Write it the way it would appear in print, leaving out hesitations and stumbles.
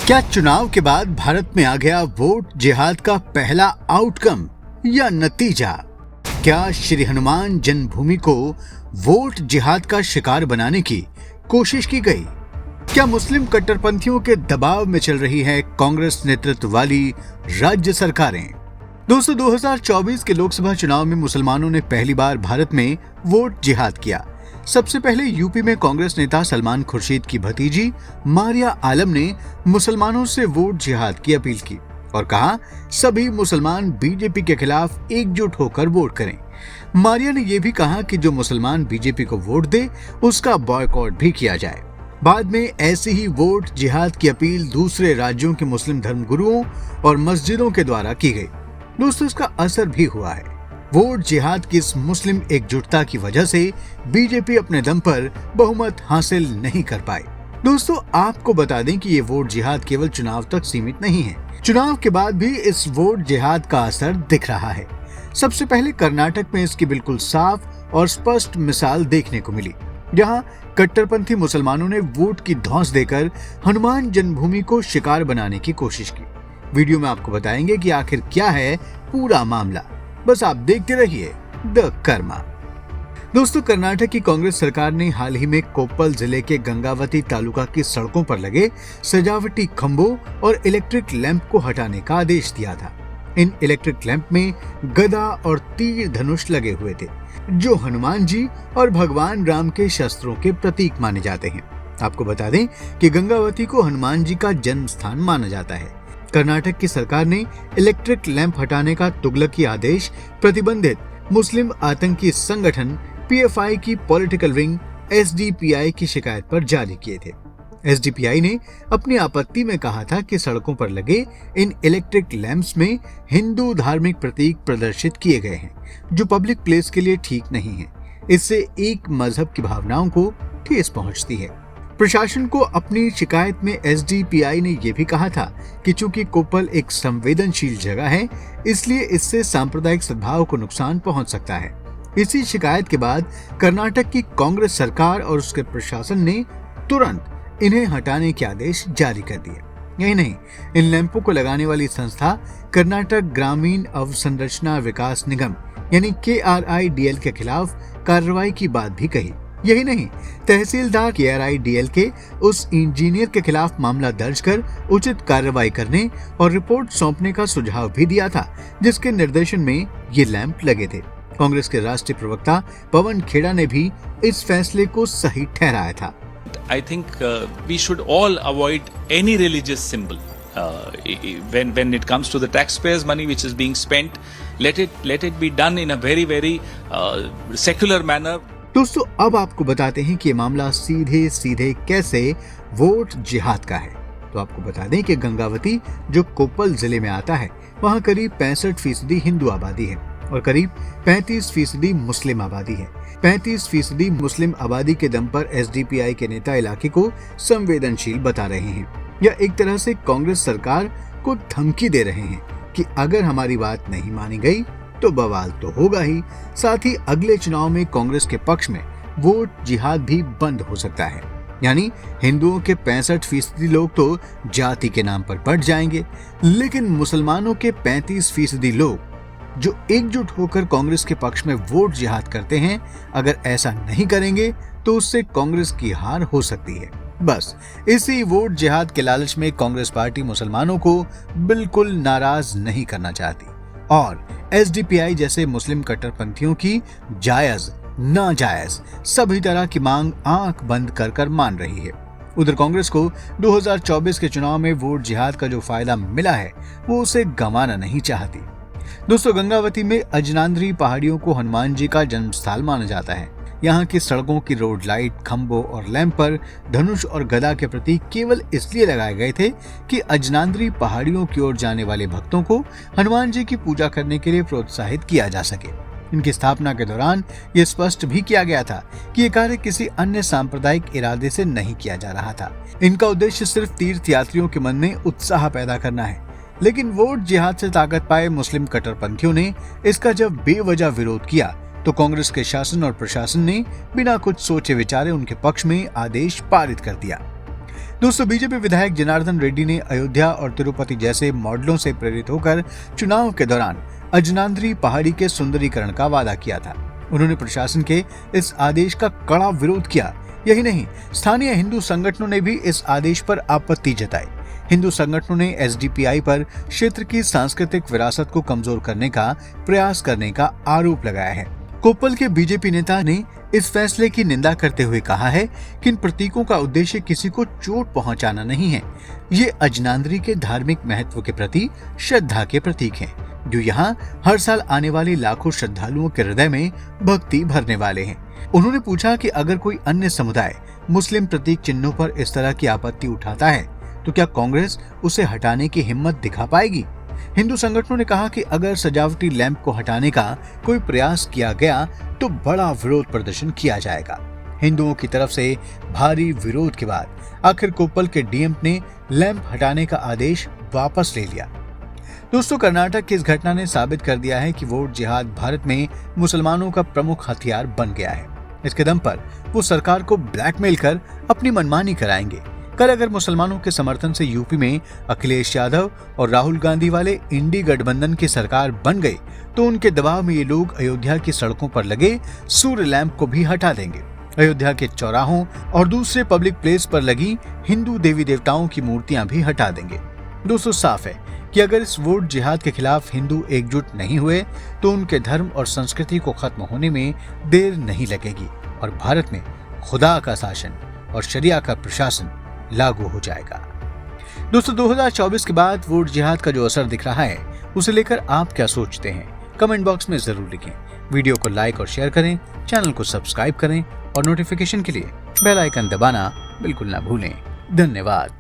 क्या चुनाव के बाद भारत में आ गया वोट जिहाद का पहला आउटकम या नतीजा? क्या श्री हनुमान जन्मभूमि को वोट जिहाद का शिकार बनाने की कोशिश की गई? क्या मुस्लिम कट्टरपंथियों के दबाव में चल रही है कांग्रेस नेतृत्व वाली राज्य सरकारें? दोस्तों, 2024 के लोकसभा चुनाव में मुसलमानों ने पहली बार भारत में वोट जिहाद किया। सबसे पहले यूपी में कांग्रेस नेता सलमान खुर्शीद की भतीजी मारिया आलम ने मुसलमानों से वोट जिहाद की अपील की और कहा, सभी मुसलमान बीजेपी के खिलाफ एकजुट होकर वोट करें। मारिया ने यह भी कहा कि जो मुसलमान बीजेपी को वोट दे उसका बॉयकॉट भी किया जाए। बाद में ऐसी ही वोट जिहाद की अपील दूसरे राज्यों के मुस्लिम धर्मगुरुओं और मस्जिदों के द्वारा की गई। दोस्तों, इसका असर भी हुआ है। वोट जिहाद की इस मुस्लिम एकजुटता की वजह से बीजेपी अपने दम पर बहुमत हासिल नहीं कर पाई। दोस्तों, आपको बता दें कि ये वोट जिहाद केवल चुनाव तक सीमित नहीं है। चुनाव के बाद भी इस वोट जिहाद का असर दिख रहा है। सबसे पहले कर्नाटक में इसकी बिल्कुल साफ और स्पष्ट मिसाल देखने को मिली, जहां कट्टरपंथी मुसलमानों ने वोट की धौंस देकर हनुमान जन्मभूमि को शिकार बनाने की कोशिश की। वीडियो में आपको बताएंगे कि आखिर क्या है पूरा मामला। बस आप देखते रहिए द कर्मा। दोस्तों, कर्नाटक की कांग्रेस सरकार ने हाल ही में कोप्पल जिले के गंगावती तालुका की सड़कों पर लगे सजावटी खंभों और इलेक्ट्रिक लैंप को हटाने का आदेश दिया था। इन इलेक्ट्रिक लैंप में गदा और तीर धनुष लगे हुए थे, जो हनुमान जी और भगवान राम के शस्त्रों के प्रतीक माने जाते हैं। आपको बता दें कि गंगावती को हनुमान जी का जन्म स्थान माना जाता है। कर्नाटक की सरकार ने इलेक्ट्रिक लैंप हटाने का तुगलकी आदेश प्रतिबंधित मुस्लिम आतंकी संगठन पीएफआई की पॉलिटिकल विंग एसडीपीआई की शिकायत पर जारी किए थे। एसडीपीआई ने अपनी आपत्ति में कहा था कि सड़कों पर लगे इन इलेक्ट्रिक लैंप्स में हिंदू धार्मिक प्रतीक प्रदर्शित किए गए हैं, जो पब्लिक प्लेस के लिए ठीक नहीं है। इससे एक मजहब की भावनाओं को ठेस पहुंचती है। प्रशासन को अपनी शिकायत में एसडीपीआई ने यह भी कहा था कि चूंकि कोप्पल एक संवेदनशील जगह है, इसलिए इससे सांप्रदायिक सद्भाव को नुकसान पहुंच सकता है। इसी शिकायत के बाद कर्नाटक की कांग्रेस सरकार और उसके प्रशासन ने तुरंत इन्हें हटाने के आदेश जारी कर दिए। यही नहीं, इन लैंपों को लगाने वाली संस्था कर्नाटक ग्रामीण अवसंरचना विकास निगम यानी KRIDL के खिलाफ कार्रवाई की बात भी कही। यही नहीं, तहसीलदार KRIDL के उस इंजीनियर के खिलाफ मामला दर्ज कर उचित कार्रवाई करने और रिपोर्ट सौंपने का सुझाव भी दिया था, जिसके निर्देशन में ये लैंप लगे थे। कांग्रेस के राष्ट्रीय प्रवक्ता पवन खेड़ा ने भी इस फैसले को सही ठहराया था। I think we should all avoid any religious symbol when it comes to the taxpayers' money which is being spent. Let it be done in a very secular manner. दोस्तों, अब आपको बताते हैं कि ये मामला सीधे सीधे कैसे वोट जिहाद का है। तो आपको बता दें कि गंगावती, जो कोप्पल जिले में आता है, वहाँ करीब 65% हिंदू आबादी है और करीब 35% मुस्लिम आबादी है। 35% मुस्लिम आबादी के दम पर एसडीपीआई के नेता इलाके को संवेदनशील बता रहे हैं, या एक तरह से कांग्रेस सरकार को धमकी दे रहे हैं कि अगर हमारी बात नहीं मानी गई तो बवाल तो होगा ही, साथ ही अगले चुनाव में कांग्रेस के पक्ष में वोट जिहाद भी बंद हो सकता है। यानी हिंदुओं के 65% लोग तो जाति के नाम पर बढ़ जाएंगे, लेकिन मुसलमानों के 35% लोग जो एकजुट होकर कांग्रेस के पक्ष में वोट जिहाद करते हैं, अगर ऐसा नहीं करेंगे तो उससे कांग्रेस की हार हो सकती है। बस इसी वोट जिहाद के लालच में कांग्रेस पार्टी मुसलमानों को बिल्कुल नाराज नहीं करना चाहती और एसडीपीआई जैसे मुस्लिम कट्टरपंथियों की जायज नाजायज सभी तरह की मांग आंख बंद कर मान रही है। उधर कांग्रेस को 2024 के चुनाव में वोट जिहाद का जो फायदा मिला है, वो उसे गंवाना नहीं चाहती। दोस्तों, गंगावती में अजनांद्री पहाड़ियों को हनुमान जी का जन्म स्थल माना जाता है। यहाँ की सड़कों की रोड लाइट, खंभों और लैंप पर धनुष और गदा के प्रतीक केवल इसलिए लगाए गए थे कि अजनांद्री पहाड़ियों की ओर जाने वाले भक्तों को हनुमान जी की पूजा करने के लिए प्रोत्साहित किया जा सके। इनकी स्थापना के दौरान ये स्पष्ट भी किया गया था कि ये कार्य किसी अन्य सांप्रदायिक इरादे से नहीं किया जा रहा था। इनका उद्देश्य सिर्फ तीर्थ यात्रियों के मन में उत्साह पैदा करना है। लेकिन वोट जिहाद से ताकत पाए मुस्लिम कट्टरपंथियों ने इसका जब बेवजह विरोध किया तो कांग्रेस के शासन और प्रशासन ने बिना कुछ सोचे विचारे उनके पक्ष में आदेश पारित कर दिया। दोस्तों, बीजेपी विधायक जनार्दन रेड्डी ने अयोध्या और तिरुपति जैसे मॉडलों से प्रेरित होकर चुनाव के दौरान अजनाद्री पहाड़ी के सुंदरीकरण का वादा किया था। उन्होंने प्रशासन के इस आदेश का कड़ा विरोध किया। यही नहीं, स्थानीय हिंदू संगठनों ने भी इस आदेश पर आपत्ति जताई। हिंदू संगठनों ने एसडीपीआई पर क्षेत्र की सांस्कृतिक विरासत को कमजोर करने का प्रयास करने का आरोप लगाया है। कोप्पल के बीजेपी नेता ने इस फैसले की निंदा करते हुए कहा है कि इन प्रतीकों का उद्देश्य किसी को चोट पहुंचाना नहीं है। ये अजनाद्री के धार्मिक महत्व के प्रति श्रद्धा के प्रतीक हैं, जो यहाँ हर साल आने वाले लाखों श्रद्धालुओं के हृदय में भक्ति भरने वाले हैं। उन्होंने पूछा कि अगर कोई अन्य समुदाय मुस्लिम प्रतीक चिन्हों पर इस तरह की आपत्ति उठाता है तो क्या कांग्रेस उसे हटाने की हिम्मत दिखा पाएगी? हिंदू संगठनों ने कहा कि अगर सजावटी लैंप को हटाने का कोई प्रयास किया गया तो बड़ा विरोध प्रदर्शन किया जाएगा। हिंदुओं की तरफ से भारी विरोध के बाद आखिर कोप्पल के डीएम ने लैंप हटाने का आदेश वापस ले लिया। दोस्तों, कर्नाटक की इस घटना ने साबित कर दिया है कि वोट जिहाद भारत में मुसलमानों का प्रमुख हथियार बन गया है। इसके दम पर वो सरकार को ब्लैकमेल कर अपनी मनमानी कराएंगे। कल अगर मुसलमानों के समर्थन से यूपी में अखिलेश यादव और राहुल गांधी वाले इंडी गठबंधन की सरकार बन गई तो उनके दबाव में ये लोग अयोध्या की सड़कों पर लगे सूर्य लैंप को भी हटा देंगे। अयोध्या के चौराहों और दूसरे पब्लिक प्लेस पर लगी हिंदू देवी देवताओं की मूर्तियां भी हटा देंगे। दोस्तों, साफ है कि अगर इस वोट जिहाद के खिलाफ हिंदू एकजुट नहीं हुए तो उनके धर्म और संस्कृति को खत्म होने में देर नहीं लगेगी और भारत में खुदा का शासन और शरिया का प्रशासन लागू हो जाएगा। दोस्तों, 2024 के बाद वोट जिहाद का जो असर दिख रहा है उसे लेकर आप क्या सोचते हैं? कमेंट बॉक्स में जरूर लिखें। वीडियो को लाइक और शेयर करें, चैनल को सब्सक्राइब करें और नोटिफिकेशन के लिए बेल आइकन दबाना बिल्कुल ना भूलें। धन्यवाद।